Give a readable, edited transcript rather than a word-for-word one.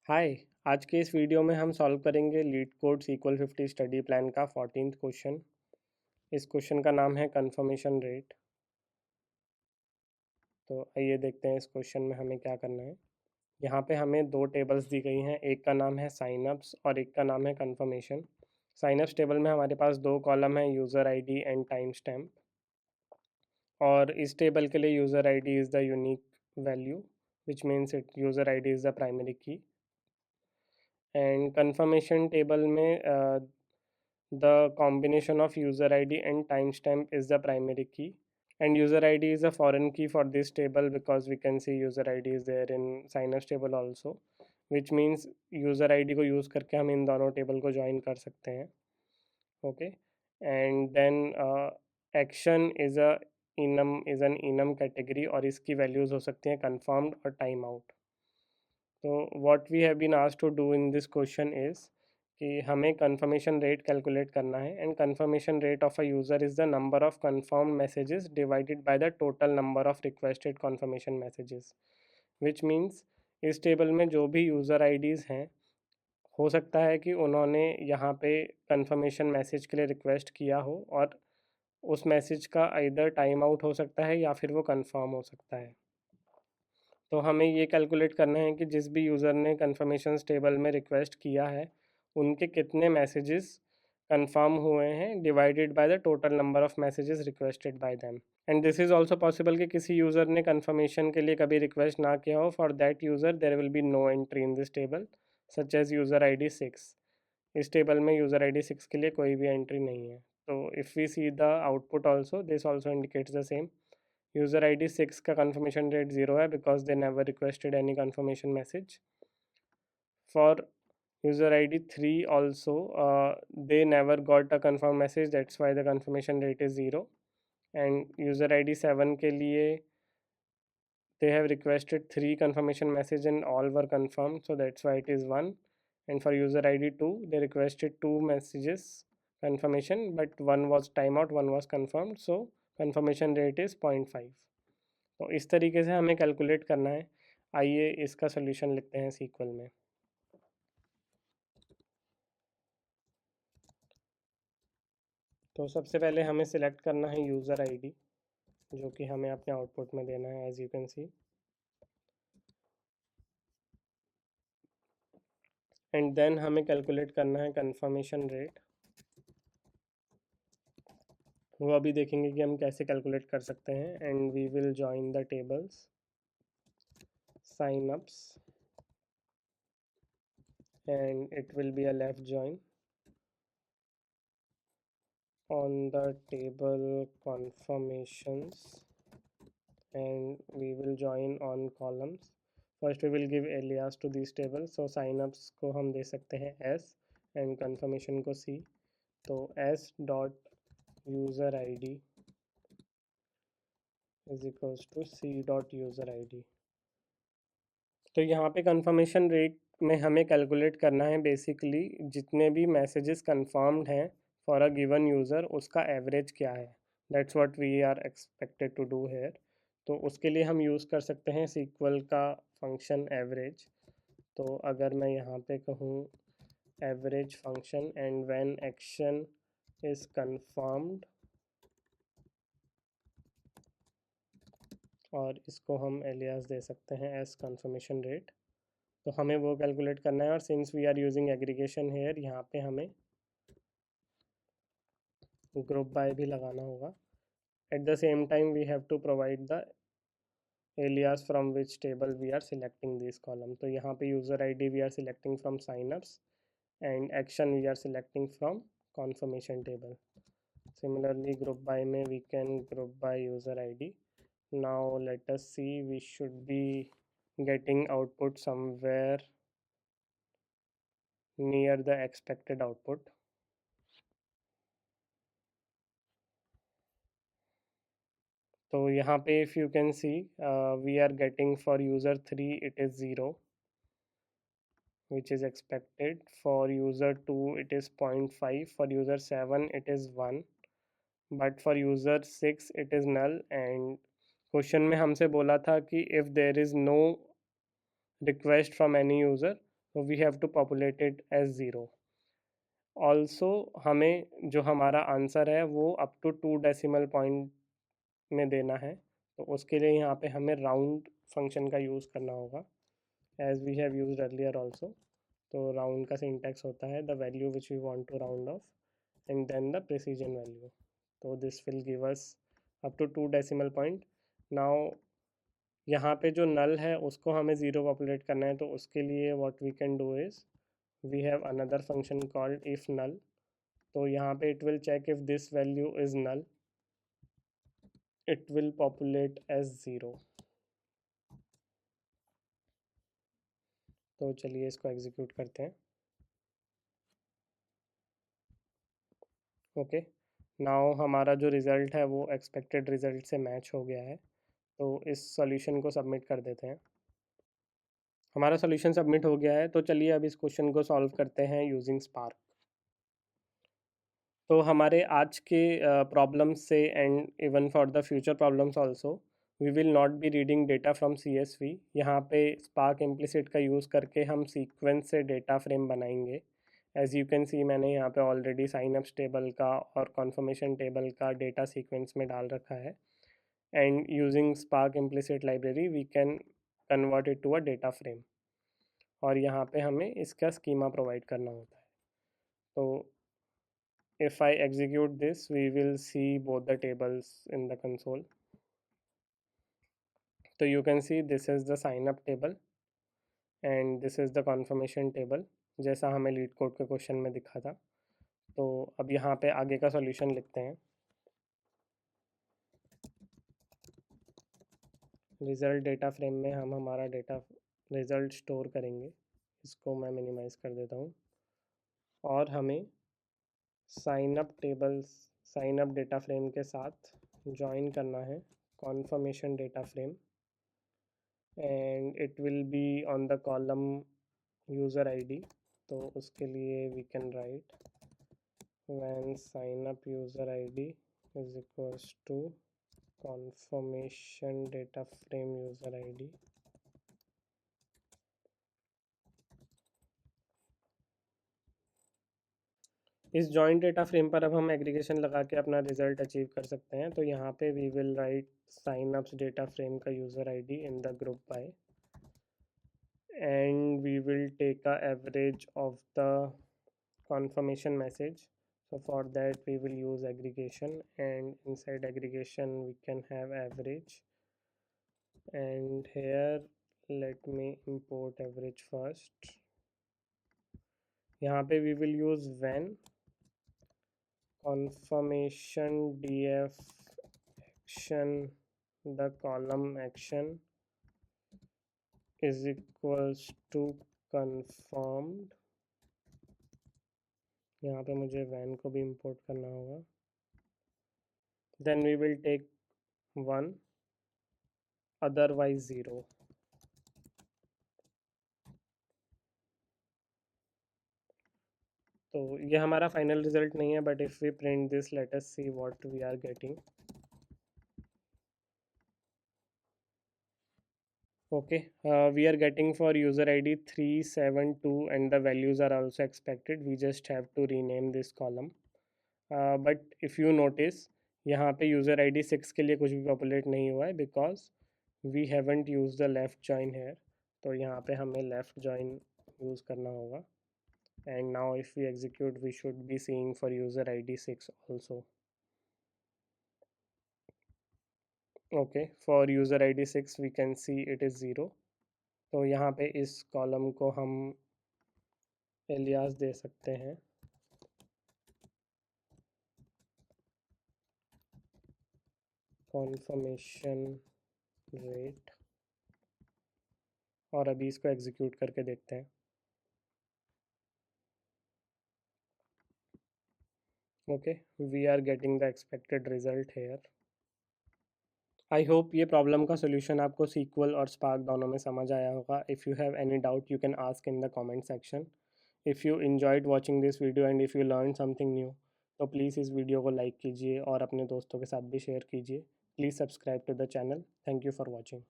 हाय। आज के इस वीडियो में हम सॉल्व करेंगे leet code SQL 50 study plan का 14th क्वेश्चन। इस क्वेश्चन का नाम है कंफर्मेशन रेट। तो आइए देखते हैं इस क्वेश्चन में हमें क्या करना है। यहाँ पे हमें दो टेबल्स दी गई हैं, एक का नाम है साइनअप्स और एक का नाम है कंफर्मेशन। साइनअप्स टेबल में हमारे पास दो कॉलम है, user ID and time stamp. और इस टेबल के लिए user ID is the unique value which means it user ID is the primary की। एंड कंफर्मेशन टेबल में the combination of user ID and timestamp is the primary key, and user ID is a foreign key for this table because we can see user ID is there in Synapse table also, which means user ID को use करके हम इन दोनों table को join कर सकते हैं। okay, and then action is an enum category और इसकी values हो सकती हैं confirmed और timeout। तो what we have been asked to do in this question is कि हमें कंफर्मेशन रेट कैलकुलेट करना है, and confirmation rate of a user is the number of confirm messages divided by the total number of requested confirmation messages, which means इस table में जो भी user IDs हैं, हो सकता है कि उन्होंने यहाँ पे कंफर्मेशन मैसेज के लिए रिक्वेस्ट किया हो और उस मैसेज का इधर टाइम आउट हो सकता है या फिर वो कंफर्म हो सकता है। तो हमें ये कैलकुलेट करना है कि जिस भी यूज़र ने कन्फर्मेशन टेबल में रिक्वेस्ट किया है, उनके कितने मैसेजेस कंफर्म हुए हैं divided by the total number of messages requested bye them. And this is also possible कि किसी यूज़र ने कन्फर्मेशन के लिए कभी रिक्वेस्ट ना किया हो। For that user there will be no entry in this table, such as user I D 6। इस टेबल में यूज़र आई डी 6 के लिए कोई भी एंट्री नहीं है। तो if we see the output also, this also indicates the same. User I D 6 का कन्फर्मेशन रेट 0 है because they never requested any confirmation message. For user I D 3 also they never got a confirm message, that's why the confirmation rate is 0। and user id 7 के लिए they have requested 3 confirmation message and all were confirmed, so that's why it is 1। and for user id 2 they requested 2 messages confirmation, but one was timeout, one was confirmed, so confirmation rate is 0.5। तो इस तरीके से हमें calculate करना है। आइए इसका solution लिखते हैं सीक्वल में। तो सबसे पहले हमें सिलेक्ट करना है यूज़र आईडी, जो कि हमें अपने आउटपुट में देना है, as you can see. And then हमें कैलकुलेट करना है कंफर्मेशन रेट। वो अभी देखेंगे कि हम कैसे कैलकुलेट कर सकते हैं। And we will join the tables sign ups and it will be a left join on the table confirmations, and we will join on columns। first we will give alias to these tables, so signups को हम दे सकते हैं s and confirmation को c। तो s dot user id is equals to c dot user id। तो यहाँ पे confirmation rate में हमें कैलकुलेट करना है बेसिकली जितने भी मैसेजेस कंफर्म्ड हैं फॉर अ गिवन यूज़र, उसका एवरेज क्या है। That's what we are expected to do here. तो उसके लिए हम यूज़ कर सकते हैं सीक्वल का फंक्शन एवरेज। तो अगर मैं यहाँ पे कहूँ average function and when action is confirmed, और इसको हम एलियास दे सकते हैं एज कंफर्मेशन रेट। तो हमें वो कैलकुलेट करना है, और since we are using aggregation here, यहाँ पे हमें ग्रुप बाय भी लगाना होगा। At the same time we have to provide the alias from which table we are selecting this column। तो यहाँ पे user id we are selecting from signups and action we are selecting from confirmation table। similarly group by में we can group by user id। now let us see, we should be getting output somewhere near the expected output। तो यहाँ पे if you can see we are getting for user 3 it is 0 which is expected, for user 2 it is 0.5, for user 7 it is 1, but for user 6 it is null। and question में हमसे बोला था कि if there is no request from any user, so we have to populate it as 0. Also हमें जो हमारा answer है वो अप टू 2 डेसिमल पॉइंट में देना है, तो उसके लिए यहाँ पे हमें राउंड फंक्शन का यूज़ करना होगा, as we have used earlier also. तो राउंड का सिंटैक्स होता है the value which we want to round off and then the precision value. तो this will give us up to 2 decimal point. Now यहाँ पे जो नल है उसको हमें ज़ीरो पॉपुलेट करना है, तो उसके लिए what we can do is we have another function called if null. तो यहाँ पे it will check if this value is null, it will populate as 0. तो चलिए इसको एग्जीक्यूट करते हैं. ओके, नाउ हमारा जो रिज़ल्ट है वो एक्सपेक्टेड रिज़ल्ट से मैच हो गया है, तो इस सॉल्यूशन को सबमिट कर देते हैं. हमारा सॉल्यूशन सबमिट हो गया है, तो चलिए अब इस क्वेश्चन को सॉल्व करते हैं यूजिंग स्पार्क. तो हमारे आज के प्रॉब्लम्स से and even for the future problems also we will not be reading data from CSV. यहाँ पे स्पार्क इम्प्लिसिट का यूज़ करके हम सीक्वेंस से डेटा फ्रेम बनाएंगे. एज यू कैन सी मैंने यहाँ पे ऑलरेडी साइनअप्स टेबल का और कॉन्फर्मेशन टेबल का डेटा सीक्वेंस में डाल रखा है, and using Spark implicit library we can convert it to a data frame. और यहाँ पे हमें इसका स्कीमा प्रोवाइड करना होता है. तो if I execute this, we will see both the tables in the console. So you can see this is the sign up table and this is the confirmation table, जैसा हमें leet code के question में दिखा था. तो अब यहाँ पे आगे का सॉल्यूशन लिखते हैं. रिज़ल्ट डेटा फ्रेम में हम हमारा डेटा रिज़ल्ट स्टोर करेंगे. इसको मैं मिनिमाइज़ कर देता हूँ. और हमें साइन अप डेटा फ्रेम के साथ ज्वाइन करना है conformation data frame, and it will be on the column user ID. तो उसके लिए we can write when sign up user ID is equals to confirmation data frame user ID. इस joint data frame पर अब हम aggregation लगा के अपना रिजल्ट अचीव कर सकते हैं. तो यहाँ पे we will write sign ups data frame का user ID in the group by, and we will take a average of the confirmation message. So for that we will use aggregation, and inside aggregation we can have average, and here let me import average first. यहाँ पे we will use when confirmation df action the column action is equals to confirmed. यहाँ पे मुझे van को भी import करना होगा. Then we will take 1 otherwise 0. तो ये हमारा फाइनल रिजल्ट नहीं है, but if we print this let us see what we are getting. okay, we are getting for user ID 372 and the values are also expected. We just have to rename this column. But if you notice यहाँ पे user ID 6 के लिए कुछ भी populate नहीं हुआ है because we haven't used the left join here. तो यहाँ पे हमें left join use करना होगा. And now if we execute we should be seeing for user ID 6 also. Okay, for user ID 6 we can see it is 0. तो यहाँ पे इस कॉलम को हम एलियास दे सकते हैं कॉन्फर्मेशन रेट, और अभी इसको एग्जीक्यूट करके देखते हैं. Okay, we are getting the expected result here. I hope ये प्रॉब्लम का सोल्यूशन आपको सीक्वल और स्पार्क दोनों में समझ आया होगा. If you have any doubt you can ask in the comment section. If you enjoyed watching this video and if you learn something new, तो प्लीज़ इस वीडियो को लाइक कीजिए और अपने दोस्तों के साथ भी शेयर कीजिए. Please subscribe to the channel. Thank you for watching.